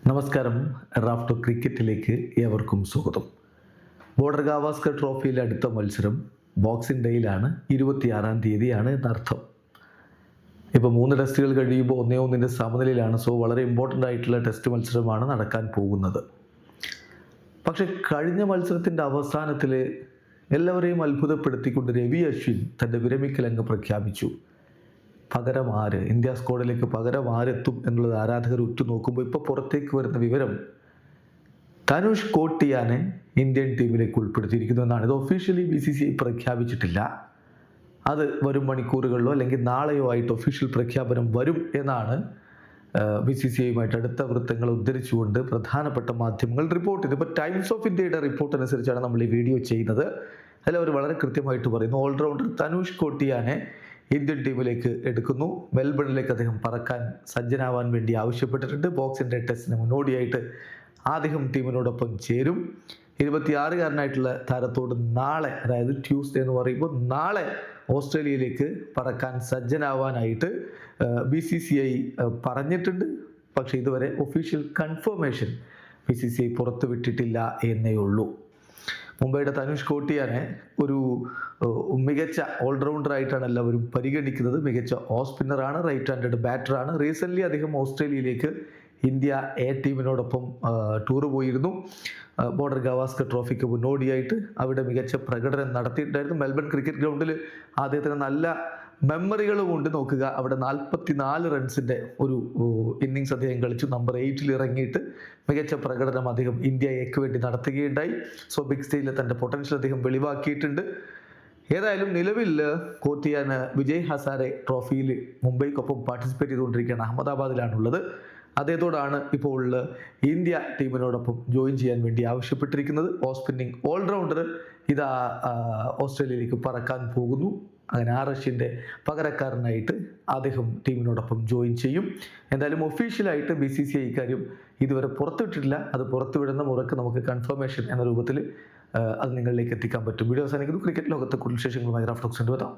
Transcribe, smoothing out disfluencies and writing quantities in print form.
നമസ്കാരം. റാഫ്റ്റോ ക്രിക്കറ്റിലേക്ക് ഏവർക്കും സ്വാഗതം. ബോർഡർ ഗാവസ്കർ ട്രോഫിയിലെ അടുത്ത മത്സരം ബോക്സിംഗ് ഡേയിലാണ്. 26-ാം തീയതിയാണ് എന്നർത്ഥം. ഇപ്പോൾ 3 ടെസ്റ്റുകൾ കഴിയുമ്പോൾ 1-1 സമനിലയിലാണ്. സോ വളരെ ഇമ്പോർട്ടൻ്റ് ആയിട്ടുള്ള ടെസ്റ്റ് മത്സരമാണ് നടക്കാൻ പോകുന്നത്. പക്ഷെ കഴിഞ്ഞ മത്സരത്തിൻ്റെ അവസാനത്തിൽ എല്ലാവരെയും അത്ഭുതപ്പെടുത്തിക്കൊണ്ട് രവി അശ്വിൻ തൻ്റെ വിരമിക്കലങ്ങ് പ്രഖ്യാപിച്ചു. പകരം ആര്, ഇന്ത്യ സ്ക്വാഡിലേക്ക് പകരം ആരെത്തും എന്നുള്ളത് ആരാധകർ ഉറ്റുനോക്കുമ്പോൾ ഇപ്പോൾ പുറത്തേക്ക് വരുന്ന വിവരം തനുഷ് കോട്ടിയാനെ ഇന്ത്യൻ ടീമിലേക്ക് ഉൾപ്പെടുത്തിയിരിക്കുന്നു എന്നാണ്. ഇത് ഒഫീഷ്യലി BCCI പ്രഖ്യാപിച്ചിട്ടില്ല. അത് വരും മണിക്കൂറുകളിലോ അല്ലെങ്കിൽ നാളെയോ ആയിട്ട് ഒഫീഷ്യൽ പ്രഖ്യാപനം വരും എന്നാണ് BCCIയുമായിട്ട് അടുത്ത വൃത്തങ്ങൾ ഉദ്ധരിച്ചുകൊണ്ട് പ്രധാനപ്പെട്ട മാധ്യമങ്ങൾ റിപ്പോർട്ട് ചെയ്തു. ഇപ്പോൾ ടൈംസ് ഓഫ് ഇന്ത്യയുടെ റിപ്പോർട്ട് അനുസരിച്ചാണ് നമ്മൾ ഈ വീഡിയോ ചെയ്യുന്നത്. അതിൽ അവർ വളരെ കൃത്യമായിട്ട് പറയുന്നു, ഓൾറൗണ്ടർ തനുഷ് കോട്ടിയാനെ ഇന്ത്യൻ ടീമിലേക്ക് എടുക്കുന്നു. മെൽബണിലേക്ക് അദ്ദേഹം പറക്കാൻ സജ്ജനാവാൻ വേണ്ടി ആവശ്യപ്പെട്ടിട്ടുണ്ട്. ബോക്സിംഗ് ടെസ്റ്റിന് മുന്നോടിയായിട്ട് അദ്ദേഹം ടീമിനോടൊപ്പം ചേരും. 26-കാരനായിട്ടുള്ള താരത്തോട് നാളെ, അതായത് ട്യൂസ്ഡേ എന്ന് പറയുമ്പോൾ നാളെ ഓസ്ട്രേലിയയിലേക്ക് പറക്കാൻ സജ്ജനാവാനായിട്ട് BCCI പറഞ്ഞിട്ടുണ്ട്. പക്ഷേ ഇതുവരെ ഒഫീഷ്യൽ കൺഫർമേഷൻ BCCI പുറത്തുവിട്ടിട്ടില്ല എന്നേ ഉള്ളൂ. മുംബൈയുടെ തനുഷ് കോട്ടിയാനെ ഒരു മികച്ച ഓൾറൗണ്ടറായിട്ടാണ് എല്ലാവരും പരിഗണിക്കുന്നത്. മികച്ച ഓഫ് സ്പിന്നറാണ്, റൈറ്റ് ഹാൻഡഡ് ബാറ്ററാണ്. റീസെൻ്റ്ലി അദ്ദേഹം ഓസ്ട്രേലിയയിലേക്ക് ഇന്ത്യ എ ടീമിനോടൊപ്പം ടൂർ പോയിരുന്നു. ബോർഡർ ഗാവസ്കർ ട്രോഫിക്ക് മുന്നോടിയായിട്ട് അവിടെ മികച്ച പ്രകടനം നടത്തിയിട്ടുണ്ടായിരുന്നു. മെൽബൺ ക്രിക്കറ്റ് ഗ്രൗണ്ടിൽ അദ്ദേഹത്തിന് നല്ല മെമ്മറികളുമുണ്ട്. നോക്കുക, അവിടെ 44 റൺസിൻ്റെ ഒരു ഇന്നിങ്സ് അദ്ദേഹം കളിച്ചു. നമ്പർ 8-ൽ ഇറങ്ങിയിട്ട് മികച്ച പ്രകടനം അദ്ദേഹം ഇന്ത്യ എക്ക് വേണ്ടി നടത്തുകയുണ്ടായി. സോ ബിഗ് സ്റ്റേജിൽ തൻ്റെ പൊട്ടൻഷ്യൽ അദ്ദേഹം വെളിവാക്കിയിട്ടുണ്ട്. ഏതായാലും നിലവിൽ കോട്ടിയാൻ വിജയ് ഹസാരെ ട്രോഫിയിൽ മുംബൈക്കൊപ്പം പാർട്ടിസിപ്പേറ്റ് ചെയ്തുകൊണ്ടിരിക്കുകയാണ്. അഹമ്മദാബാദിലാണുള്ളത്. അദ്ദേഹത്തോടാണ് ഇപ്പോൾ ഇന്ത്യ ടീമിനോടൊപ്പം ജോയിൻ ചെയ്യാൻ വേണ്ടി ആവശ്യപ്പെട്ടിരിക്കുന്നത്. ഓഫ് സ്പിന്നിങ് ഓൾറൗണ്ടർ ഇതാ ഓസ്ട്രേലിയയിലേക്ക് പറക്കാൻ പോകുന്നു. അങ്ങനെ റഷ്യൻ്റെ പകരക്കാരനായിട്ട് അദ്ദേഹം ടീമിനോടൊപ്പം ജോയിൻ ചെയ്യും. എന്തായാലും ഒഫീഷ്യലായിട്ട് BCCI ഇക്കാര്യം ഇതുവരെ പുറത്തുവിട്ടിട്ടില്ല. അത് പുറത്തുവിടുന്ന മുറക്ക് നമുക്ക് കൺഫർമേഷൻ എന്ന രൂപത്തിൽ അത് നിങ്ങളിലേക്ക് എത്തിക്കാൻ പറ്റും. വീഡിയോ അവസാനിക്കുന്നു. ക്രിക്കറ്റ് ലോകത്തെ കൂടുതൽ വിശേഷങ്ങളുമായി റാഫ്റ്റോ എത്താം.